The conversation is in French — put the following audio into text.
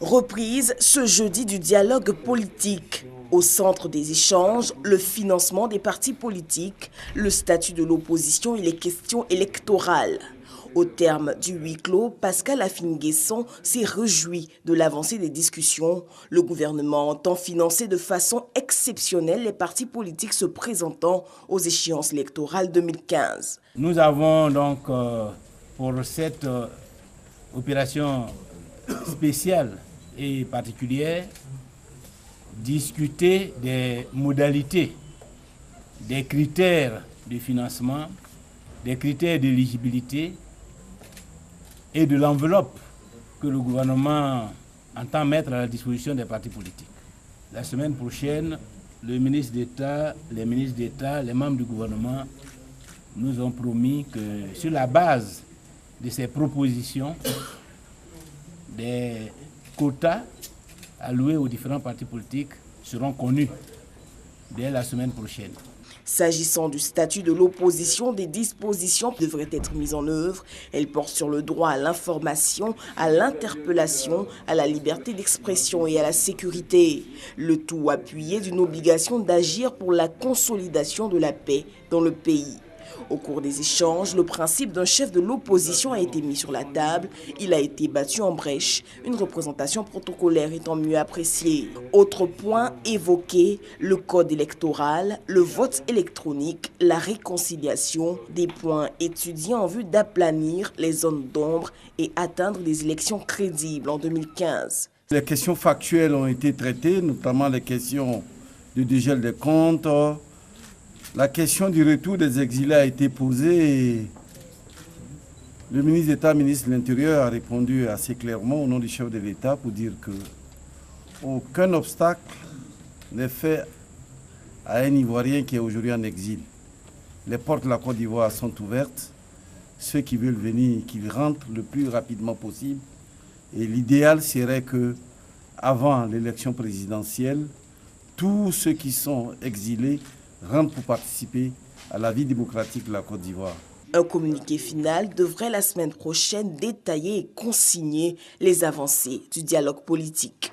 Reprise ce jeudi du dialogue politique. Au centre des échanges, le financement des partis politiques, le statut de l'opposition et les questions électorales. Au terme du huis clos, Pascal Affinguesson s'est réjoui de l'avancée des discussions. Le gouvernement entend financer de façon exceptionnelle les partis politiques se présentant aux échéances électorales 2015. Nous avons donc pour cette opération spéciale et particulière discuté des modalités, des critères de financement, des critères d'éligibilité et de l'enveloppe que le gouvernement entend mettre à la disposition des partis politiques. La semaine prochaine, le ministre d'État, les ministres d'État, les membres du gouvernement nous ont promis que sur la base de ces propositions, des quotas alloués aux différents partis politiques seront connus dès la semaine prochaine. S'agissant du statut de l'opposition, des dispositions devraient être mises en œuvre. Elles portent sur le droit à l'information, à l'interpellation, à la liberté d'expression et à la sécurité. Le tout appuyé d'une obligation d'agir pour la consolidation de la paix dans le pays. Au cours des échanges, le principe d'un chef de l'opposition a été mis sur la table. Il a été battu en brèche, une représentation protocolaire étant mieux appréciée. Autre point évoqué, le code électoral, le vote électronique, la réconciliation, des points étudiés en vue d'aplanir les zones d'ombre et atteindre des élections crédibles en 2015. Les questions factuelles ont été traitées, notamment les questions du dégel des comptes. La question du retour des exilés a été posée et le ministre d'État, ministre de l'Intérieur a répondu assez clairement au nom du chef de l'État pour dire que aucun obstacle n'est fait à un Ivoirien qui est aujourd'hui en exil. Les portes de la Côte d'Ivoire sont ouvertes. Ceux qui veulent venir, qu'ils rentrent le plus rapidement possible. Et l'idéal serait que, avant l'élection présidentielle, tous ceux qui sont exilés rentrent pour participer à la vie démocratique de la Côte d'Ivoire. Un communiqué final devrait la semaine prochaine détailler et consigner les avancées du dialogue politique.